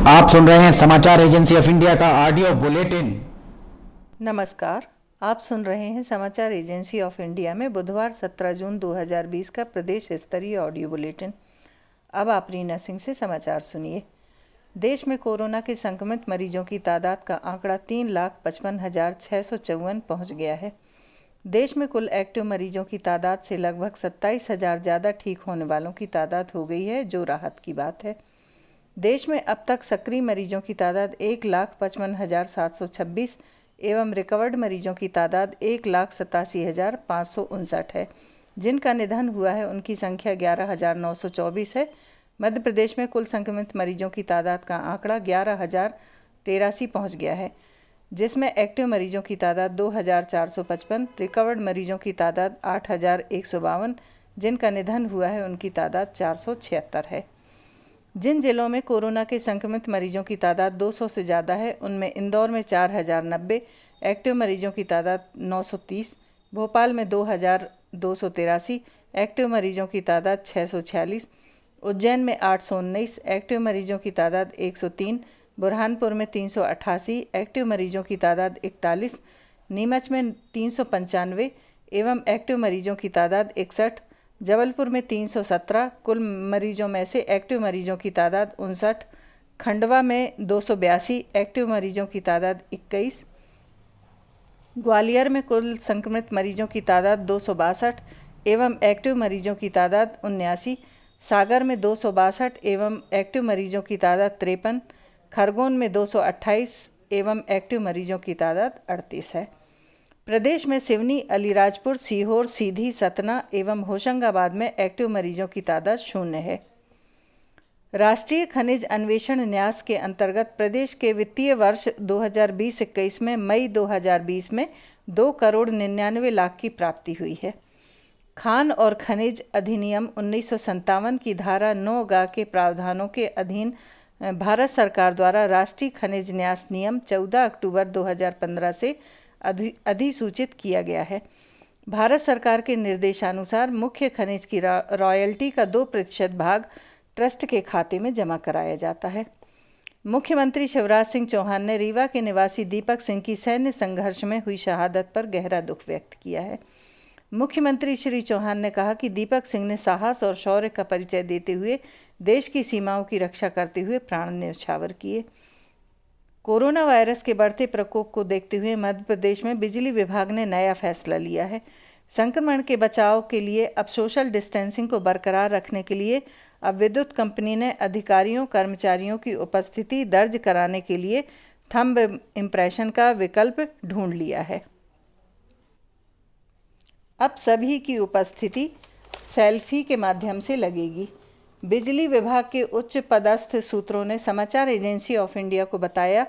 आप सुन रहे हैं समाचार एजेंसी ऑफ इंडिया का ऑडियो बुलेटिन। नमस्कार, आप सुन रहे हैं समाचार एजेंसी ऑफ इंडिया में बुधवार 17 जून 2020 का प्रदेश स्तरीय ऑडियो बुलेटिन। अब आप रीना सिंह से समाचार सुनिए। देश में कोरोना के संक्रमित मरीजों की तादाद का आंकड़ा 3,55,654 पहुंच गया है। देश में कुल एक्टिव मरीजों की तादाद से लगभग 27,000 ज़्यादा ठीक होने वालों की तादाद हो गई है, जो राहत की बात है। देश में अब तक सक्रिय मरीजों की तादाद 1,55,726 एवं रिकवर्ड मरीजों की तादाद 1,87,559 है। जिनका निधन हुआ है उनकी संख्या 11,924 है। मध्य प्रदेश में कुल संक्रमित मरीजों की तादाद का आंकड़ा 11,083 पहुंच गया है, जिसमें एक्टिव मरीजों की तादाद 2,455, रिकवर्ड मरीजों की तादाद 8,152, जिनका निधन हुआ है उनकी तादाद 476 है। जिन जिलों में कोरोना के संक्रमित मरीजों की तादाद 200 से ज़्यादा है, उनमें इंदौर में 4,090, एक्टिव मरीजों की तादाद 930, भोपाल में 2,283, एक्टिव मरीजों की तादाद 646, उज्जैन में 819, एक्टिव मरीजों की तादाद 103, बुरहानपुर में 388, एक्टिव मरीजों की तादाद 41, नीमच में 395 एवं एक्टिव मरीजों की तादाद 61, जबलपुर में 317, कुल मरीजों में से एक्टिव मरीजों की तादाद 59, खंडवा में 282, एक्टिव मरीजों की तादाद 21, ग्वालियर में कुल संक्रमित मरीजों की तादाद 262 एवं एक्टिव मरीजों की तादाद 79, सागर में 262 एवं एक्टिव मरीजों की तादाद 53, खरगोन में 228 एवं एक्टिव मरीजों की तादाद 38 है। प्रदेश में सिवनी, अलीराजपुर, सीहोर, सीधी, सतना एवं होशंगाबाद में एक्टिव मरीजों की तादाद 0 है। राष्ट्रीय खनिज अन्वेषण न्यास के अंतर्गत प्रदेश के वित्तीय वर्ष 2020-21 में मई 2020 में 2,99,00,000 की प्राप्ति हुई है। खान और खनिज अधिनियम 1957 की धारा 9(ग) के प्रावधानों के अधीन भारत सरकार द्वारा राष्ट्रीय खनिज न्यास नियम 14 अक्टूबर 2015 से अधिसूचित किया गया है। भारत सरकार के निर्देशानुसार मुख्य खनिज की रॉयल्टी का 2% भाग ट्रस्ट के खाते में जमा कराया जाता है। मुख्यमंत्री शिवराज सिंह चौहान ने रीवा के निवासी दीपक सिंह की सैन्य संघर्ष में हुई शहादत पर गहरा दुख व्यक्त किया है। मुख्यमंत्री श्री चौहान ने कहा कि दीपक सिंह ने साहस और शौर्य का परिचय देते हुए देश की सीमाओं की रक्षा करते हुए प्राण न्यौछावर किए। कोरोना वायरस के बढ़ते प्रकोप को देखते हुए मध्य प्रदेश में बिजली विभाग ने नया फैसला लिया है। संक्रमण के बचाव के लिए अब सोशल डिस्टेंसिंग को बरकरार रखने के लिए अब विद्युत कंपनी ने अधिकारियों कर्मचारियों की उपस्थिति दर्ज कराने के लिए थंब इम्प्रेशन का विकल्प ढूंढ लिया है। अब सभी की उपस्थिति सेल्फी के माध्यम से लगेगी। बिजली विभाग के उच्च पदस्थ सूत्रों ने समाचार एजेंसी ऑफ इंडिया को बताया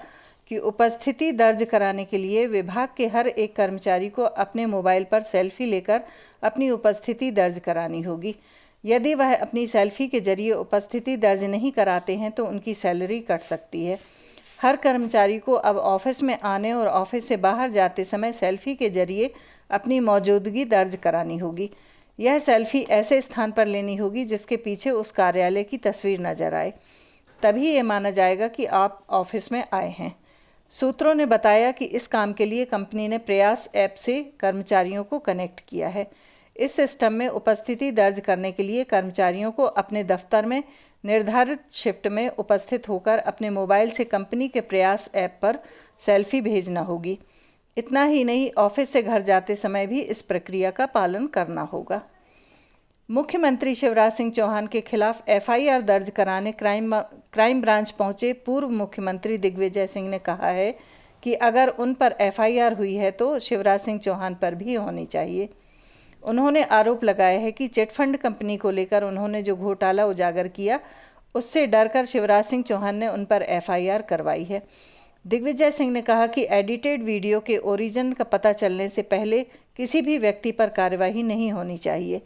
कि उपस्थिति दर्ज कराने के लिए विभाग के हर एक कर्मचारी को अपने मोबाइल पर सेल्फी लेकर अपनी उपस्थिति दर्ज करानी होगी। यदि वह अपनी सेल्फी के जरिए उपस्थिति दर्ज नहीं कराते हैं तो उनकी सैलरी कट सकती है। हर कर्मचारी को अब ऑफिस में आने और ऑफिस से बाहर जाते समय सेल्फी के जरिए अपनी मौजूदगी दर्ज करानी होगी। यह सेल्फी ऐसे स्थान पर लेनी होगी जिसके पीछे उस कार्यालय की तस्वीर नजर आए, तभी ये माना जाएगा कि आप ऑफिस में आए हैं। सूत्रों ने बताया कि इस काम के लिए कंपनी ने प्रयास ऐप से कर्मचारियों को कनेक्ट किया है। इस सिस्टम में उपस्थिति दर्ज करने के लिए कर्मचारियों को अपने दफ्तर में निर्धारित शिफ्ट में उपस्थित होकर अपने मोबाइल से कंपनी के प्रयास ऐप पर सेल्फी भेजना होगी। इतना ही नहीं, ऑफिस से घर जाते समय भी इस प्रक्रिया का पालन करना होगा। मुख्यमंत्री शिवराज सिंह चौहान के खिलाफ एफआईआर दर्ज कराने क्राइम ब्रांच पहुंचे पूर्व मुख्यमंत्री दिग्विजय सिंह ने कहा है कि अगर उन पर एफआईआर हुई है तो शिवराज सिंह चौहान पर भी होनी चाहिए। उन्होंने आरोप लगाया है कि चिटफंड कंपनी को लेकर उन्होंने जो घोटाला उजागर किया, उससे डरकर शिवराज सिंह चौहान ने उन पर एफआईआर करवाई है। दिग्विजय सिंह ने कहा कि एडिटेड वीडियो के ओरिजिन का पता चलने से पहले किसी भी व्यक्ति पर कार्रवाई नहीं होनी चाहिए।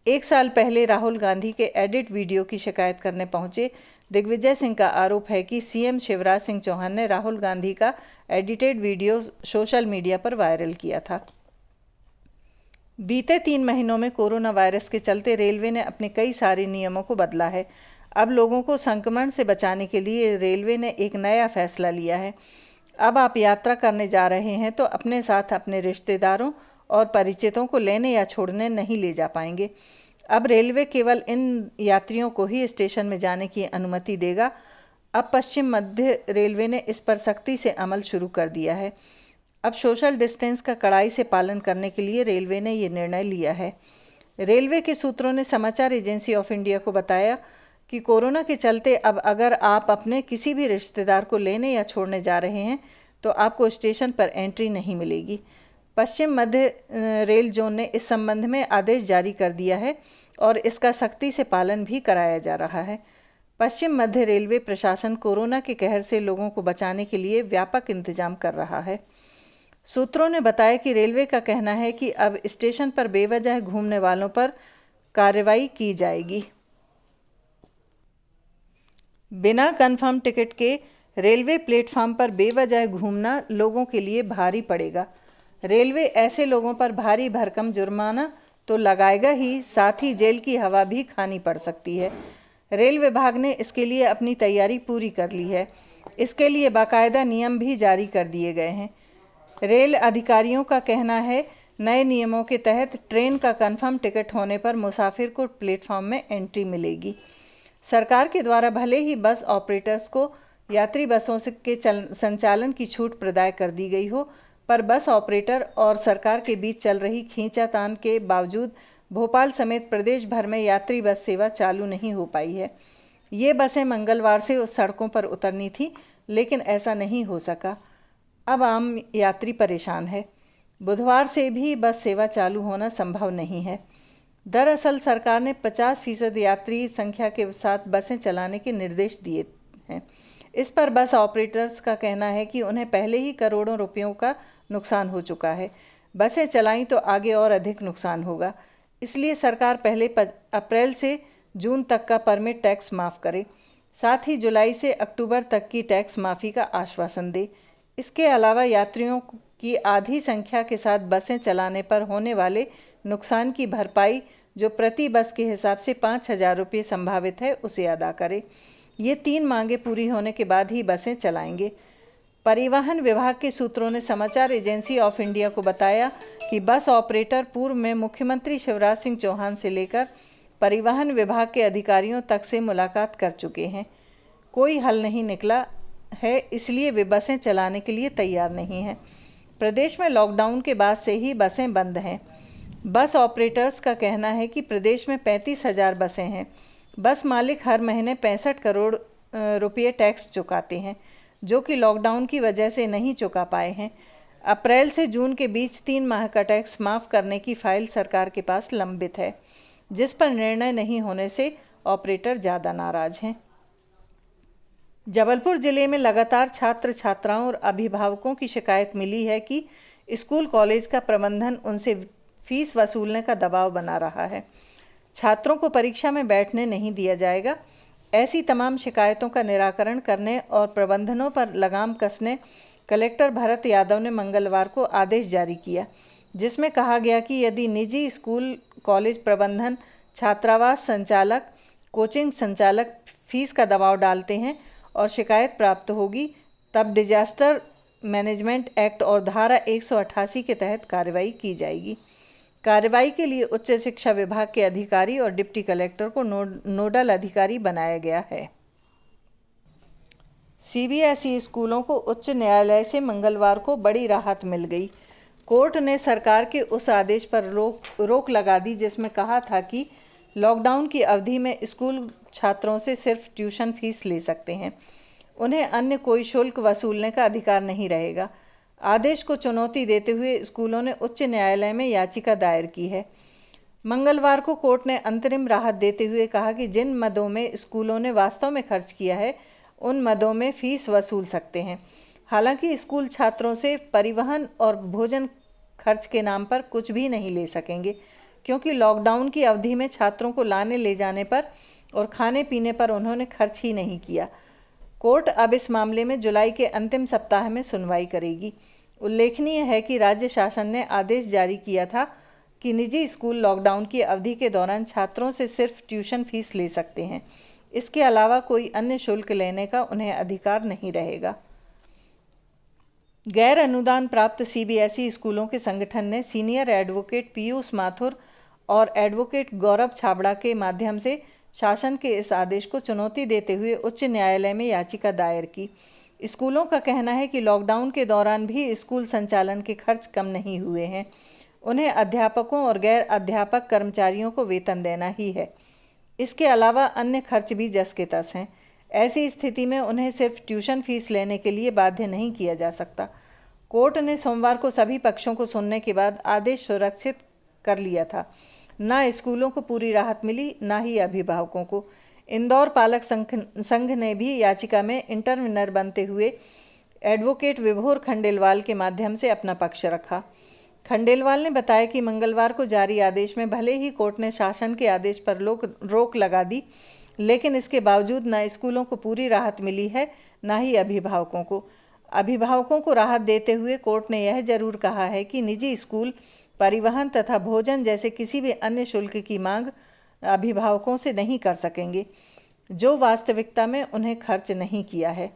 1 साल पहले राहुल गांधी के एडिट वीडियो की शिकायत करने पहुंचे दिग्विजय सिंह का आरोप है कि सीएम शिवराज सिंह चौहान ने राहुल गांधी का एडिटेड वीडियो सोशल मीडिया पर वायरल किया था। बीते 3 महीनों में कोरोना वायरस के चलते रेलवे ने अपने कई सारे नियमों को बदला है। अब लोगों को संक्रमण से बचाने के लिए रेलवे ने एक नया फैसला लिया है। अब आप यात्रा करने जा रहे हैं तो अपने साथ अपने रिश्तेदारों और परिचितों को लेने या छोड़ने नहीं ले जा पाएंगे। अब रेलवे केवल इन यात्रियों को ही स्टेशन में जाने की अनुमति देगा। अब पश्चिम मध्य रेलवे ने इस पर सख्ती से अमल शुरू कर दिया है। अब सोशल डिस्टेंस का कड़ाई से पालन करने के लिए रेलवे ने ये निर्णय लिया है। रेलवे के सूत्रों ने समाचार एजेंसी ऑफ इंडिया को बताया कि कोरोना के चलते अब अगर आप अपने किसी भी रिश्तेदार को लेने या छोड़ने जा रहे हैं तो आपको स्टेशन पर एंट्री नहीं मिलेगी। पश्चिम मध्य रेल जोन ने इस संबंध में आदेश जारी कर दिया है और इसका सख्ती से पालन भी कराया जा रहा है। पश्चिम मध्य रेलवे प्रशासन कोरोना के कहर से लोगों को बचाने के लिए व्यापक इंतजाम कर रहा है। सूत्रों ने बताया कि रेलवे का कहना है कि अब स्टेशन पर बेवजह घूमने वालों पर कार्रवाई की जाएगी। बिना कंफर्म टिकट के रेलवे प्लेटफार्म पर बेवजह घूमना लोगों के लिए भारी पड़ेगा। रेलवे ऐसे लोगों पर भारी भरकम जुर्माना तो लगाएगा ही, साथ ही जेल की हवा भी खानी पड़ सकती है। रेल विभाग ने इसके लिए अपनी तैयारी पूरी कर ली है। इसके लिए बाकायदा नियम भी जारी कर दिए गए हैं। रेल अधिकारियों का कहना है नए नियमों के तहत ट्रेन का कंफर्म टिकट होने पर मुसाफिर को प्लेटफॉर्म में एंट्री मिलेगी। सरकार के द्वारा भले ही बस ऑपरेटर्स को यात्री बसों के संचालन की छूट प्रदान कर दी गई हो, पर बस ऑपरेटर और सरकार के बीच चल रही खींचातान के बावजूद भोपाल समेत प्रदेश भर में यात्री बस सेवा चालू नहीं हो पाई है। ये बसें मंगलवार से उस सड़कों पर उतरनी थी, लेकिन ऐसा नहीं हो सका। अब आम यात्री परेशान है। बुधवार से भी बस सेवा चालू होना संभव नहीं है। दरअसल सरकार ने 50% यात्री संख्या के साथ बसें चलाने के निर्देश दिए हैं। इस पर बस ऑपरेटर्स का कहना है कि उन्हें पहले ही करोड़ों रुपयों का नुकसान हो चुका है। बसें चलाईं तो आगे और अधिक नुकसान होगा। इसलिए सरकार पहले अप्रैल से जून तक का परमिट टैक्स माफ़ करे, साथ ही जुलाई से अक्टूबर तक की टैक्स माफ़ी का आश्वासन दे। इसके अलावा यात्रियों की आधी संख्या के साथ बसें चलाने पर होने वाले नुकसान की भरपाई, जो प्रति बस के हिसाब से 5,000 रुपये संभावित है, उसे अदा करे। ये 3 मांगें पूरी होने के बाद ही बसें चलाएंगे। परिवहन विभाग के सूत्रों ने समाचार एजेंसी ऑफ इंडिया को बताया कि बस ऑपरेटर पूर्व में मुख्यमंत्री शिवराज सिंह चौहान से लेकर परिवहन विभाग के अधिकारियों तक से मुलाकात कर चुके हैं। कोई हल नहीं निकला है, इसलिए वे बसें चलाने के लिए तैयार नहीं हैं। प्रदेश में लॉकडाउन के बाद से ही बसें बंद हैं। बस ऑपरेटर्स का कहना है कि प्रदेश में 35,000 बसें हैं। बस मालिक हर महीने 65 करोड़ रुपये टैक्स चुकाते हैं, जो कि लॉकडाउन की वजह से नहीं चुका पाए हैं। अप्रैल से जून के बीच 3 माह का टैक्स माफ़ करने की फाइल सरकार के पास लंबित है, जिस पर निर्णय नहीं होने से ऑपरेटर ज़्यादा नाराज हैं। जबलपुर जिले में लगातार छात्र छात्राओं और अभिभावकों की शिकायत मिली है कि स्कूल कॉलेज का प्रबंधन उनसे फीस वसूलने का दबाव बना रहा है। छात्रों को परीक्षा में बैठने नहीं दिया जाएगा। ऐसी तमाम शिकायतों का निराकरण करने और प्रबंधनों पर लगाम कसने कलेक्टर भरत यादव ने मंगलवार को आदेश जारी किया, जिसमें कहा गया कि यदि निजी स्कूल कॉलेज प्रबंधन, छात्रावास संचालक, कोचिंग संचालक फीस का दबाव डालते हैं और शिकायत प्राप्त होगी, तब डिजास्टर मैनेजमेंट एक्ट और धारा 188 के तहत कार्रवाई की जाएगी। कार्रवाई के लिए उच्च शिक्षा विभाग के अधिकारी और डिप्टी कलेक्टर को नोडल अधिकारी बनाया गया है। सीबीएसई स्कूलों को उच्च न्यायालय से मंगलवार को बड़ी राहत मिल गई। कोर्ट ने सरकार के उस आदेश पर रोक लगा दी जिसमें कहा था कि लॉकडाउन की अवधि में स्कूल छात्रों से सिर्फ ट्यूशन फीस ले सकते हैं, उन्हें अन्य कोई शुल्क वसूलने का अधिकार नहीं रहेगा। आदेश को चुनौती देते हुए स्कूलों ने उच्च न्यायालय में याचिका दायर की है। मंगलवार को कोर्ट ने अंतरिम राहत देते हुए कहा कि जिन मदों में स्कूलों ने वास्तव में खर्च किया है, उन मदों में फीस वसूल सकते हैं। हालांकि स्कूल छात्रों से परिवहन और भोजन खर्च के नाम पर कुछ भी नहीं ले सकेंगे, क्योंकि लॉकडाउन की अवधि में छात्रों को लाने ले जाने पर और खाने पीने पर उन्होंने खर्च ही नहीं किया। कोर्ट अब इस मामले में जुलाई के अंतिम सप्ताह में सुनवाई करेगी। उल्लेखनीय है कि राज्य शासन ने आदेश जारी किया था कि निजी स्कूल लॉकडाउन की अवधि के दौरान छात्रों से सिर्फ ट्यूशन फीस ले सकते हैं। इसके अलावा कोई अन्य शुल्क लेने का उन्हें अधिकार नहीं रहेगा। गैर अनुदान प्राप्त सीबीएसई स्कूलों के संगठन ने सीनियर एडवोकेट पीयूष माथुर और एडवोकेट गौरव छाबड़ा के माध्यम से शासन के इस आदेश को चुनौती देते हुए उच्च न्यायालय में याचिका दायर की। स्कूलों का कहना है कि लॉकडाउन के दौरान भी स्कूल संचालन के खर्च कम नहीं हुए हैं। उन्हें अध्यापकों और गैर अध्यापक कर्मचारियों को वेतन देना ही है। इसके अलावा अन्य खर्च भी जस के तस हैं। ऐसी स्थिति में उन्हें सिर्फ ट्यूशन फीस लेने के लिए बाध्य नहीं किया जा सकता। कोर्ट ने सोमवार को सभी पक्षों को सुनने के बाद आदेश सुरक्षित कर लिया था। न स्कूलों को पूरी राहत मिली, न ही अभिभावकों को। इंदौर पालक संघ ने भी याचिका में इंटरविनर बनते हुए एडवोकेट विभोर खंडेलवाल के माध्यम से अपना पक्ष रखा। खंडेलवाल ने बताया कि मंगलवार को जारी आदेश में भले ही कोर्ट ने शासन के आदेश पर रोक लगा दी, लेकिन इसके बावजूद न स्कूलों को पूरी राहत मिली है, न ही अभिभावकों को। अभिभावकों को राहत देते हुए कोर्ट ने यह जरूर कहा है कि निजी स्कूल परिवहन तथा भोजन जैसे किसी भी अन्य शुल्क की मांग अभिभावकों से नहीं कर सकेंगे, जो वास्तविकता में उन्हें खर्च नहीं किया है।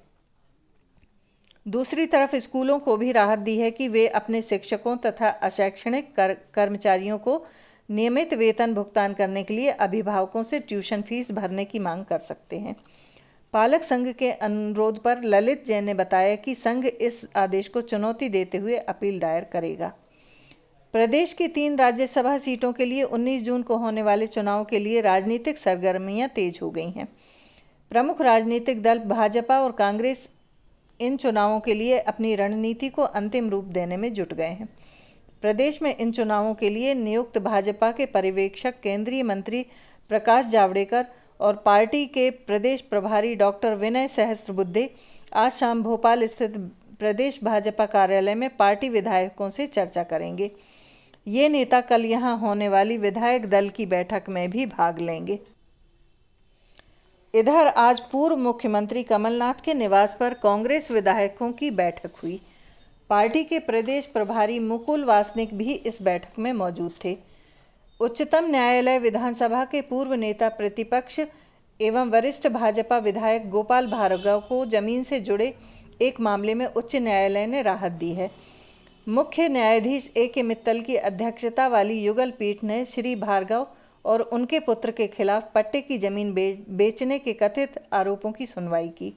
दूसरी तरफ स्कूलों को भी राहत दी है कि वे अपने शिक्षकों तथा अशैक्षणिक कर्मचारियों को नियमित वेतन भुगतान करने के लिए अभिभावकों से ट्यूशन फीस भरने की मांग कर सकते हैं। पालक संघ के अनुरोध पर ललित जैन ने बताया कि संघ इस आदेश को चुनौती देते हुए अपील दायर करेगा। प्रदेश की 3 राज्यसभा सीटों के लिए 19 जून को होने वाले चुनाव के लिए राजनीतिक सरगर्मियां तेज हो गई हैं। प्रमुख राजनीतिक दल भाजपा और कांग्रेस इन चुनावों के लिए अपनी रणनीति को अंतिम रूप देने में जुट गए हैं। प्रदेश में इन चुनावों के लिए नियुक्त भाजपा के पर्यवेक्षक केंद्रीय मंत्री प्रकाश जावड़ेकर और पार्टी के प्रदेश प्रभारी डॉक्टर विनय सहस्त्रबुद्धे आज शाम भोपाल स्थित प्रदेश भाजपा कार्यालय में पार्टी विधायकों से चर्चा करेंगे। ये नेता कल यहां होने वाली विधायक दल की बैठक में भी भाग लेंगे। इधर आज पूर्व मुख्यमंत्री कमलनाथ के निवास पर कांग्रेस विधायकों की बैठक हुई। पार्टी के प्रदेश प्रभारी मुकुल वासनिक भी इस बैठक में मौजूद थे। उच्चतम न्यायालय विधानसभा के पूर्व नेता प्रतिपक्ष एवं वरिष्ठ भाजपा विधायक गोपाल भार्गव को जमीन से जुड़े एक मामले में उच्च न्यायालय ने राहत दी है। मुख्य न्यायाधीश A.K. मित्तल की अध्यक्षता वाली युगल पीठ ने श्री भार्गव और उनके पुत्र के खिलाफ पट्टे की जमीन बेचने के कथित आरोपों की सुनवाई की।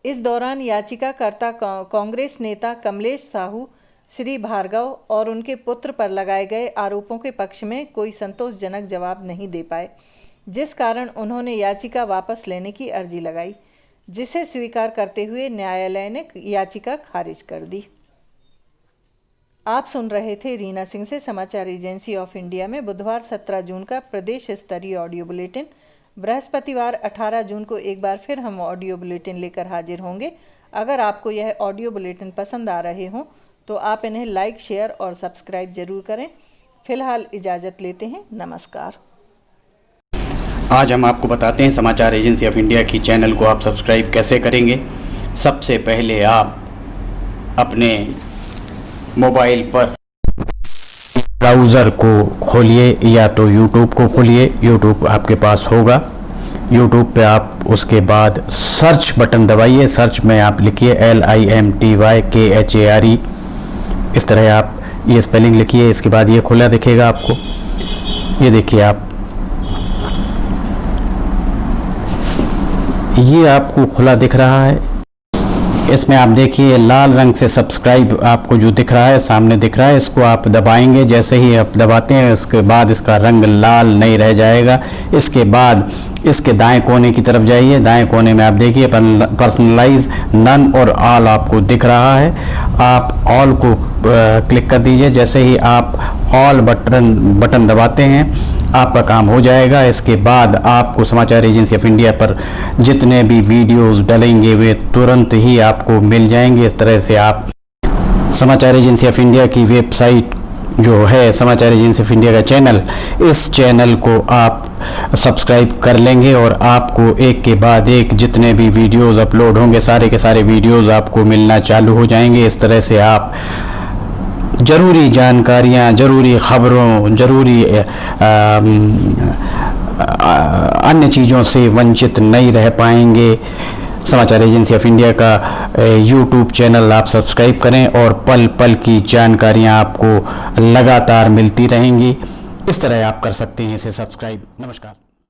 इस दौरान याचिकाकर्ता कांग्रेस नेता कमलेश साहू श्री भार्गव और उनके पुत्र पर लगाए गए आरोपों के पक्ष में कोई संतोषजनक जवाब नहीं दे पाए, जिस कारण उन्होंने याचिका वापस लेने की अर्जी लगाई, जिसे स्वीकार करते हुए न्यायालय ने याचिका खारिज कर दी। आप सुन रहे थे रीना सिंह से समाचार एजेंसी ऑफ इंडिया में बुधवार 17 जून का प्रदेश स्तरीय ऑडियो बुलेटिन। बृहस्पतिवार 18 जून को एक बार फिर हम ऑडियो बुलेटिन लेकर हाजिर होंगे। अगर आपको यह ऑडियो बुलेटिन पसंद आ रहे हों तो आप इन्हें लाइक, शेयर और सब्सक्राइब जरूर करें। फिलहाल इजाज़त लेते हैं। नमस्कार। आज हम आपको बताते हैं समाचार एजेंसी ऑफ इंडिया की चैनल को आप सब्सक्राइब कैसे करेंगे। सबसे पहले आप अपने मोबाइल पर ब्राउज़र को खोलिए या तो YouTube को खोलिए। YouTube आपके पास होगा। YouTube पे आप उसके बाद सर्च बटन दबाइए। सर्च में आप लिखिए LIMTYKHARE। इस तरह आप ये स्पेलिंग लिखिए। इसके बाद ये खुला दिखेगा आपको। ये देखिए आप, ये आपको खुला दिख रहा है। इसमें आप देखिए लाल रंग से सब्सक्राइब आपको जो दिख रहा है, सामने दिख रहा है, इसको आप दबाएंगे। जैसे ही आप दबाते हैं उसके बाद इसका रंग लाल नहीं रह जाएगा। इसके बाद इसके दाएं कोने की तरफ जाइए। दाएं कोने में आप देखिए पर्सनलाइज, नन और ऑल आपको दिख रहा है। आप ऑल को क्लिक कर दीजिए। जैसे ही आप ऑल बटन दबाते हैं आपका काम हो जाएगा। इसके बाद आपको समाचार एजेंसी ऑफ इंडिया पर जितने भी वीडियोस डलेंगे वे तुरंत ही आपको मिल जाएंगे। इस तरह से आप समाचार एजेंसी ऑफ इंडिया की वेबसाइट जो है समाचार एजेंसी ऑफ इंडिया का चैनल, इस चैनल को आप सब्सक्राइब कर लेंगे और आपको एक के बाद एक जितने भी वीडियोस अपलोड होंगे सारे के सारे वीडियोस आपको मिलना चालू हो जाएंगे। इस तरह से आप ज़रूरी जानकारियाँ, ज़रूरी ख़बरों, ज़रूरी अन्य चीज़ों से वंचित नहीं रह पाएंगे। समाचार एजेंसी ऑफ इंडिया का यूट्यूब चैनल आप सब्सक्राइब करें और पल पल की जानकारियां आपको लगातार मिलती रहेंगी। इस तरह आप कर सकते हैं इसे सब्सक्राइब। नमस्कार।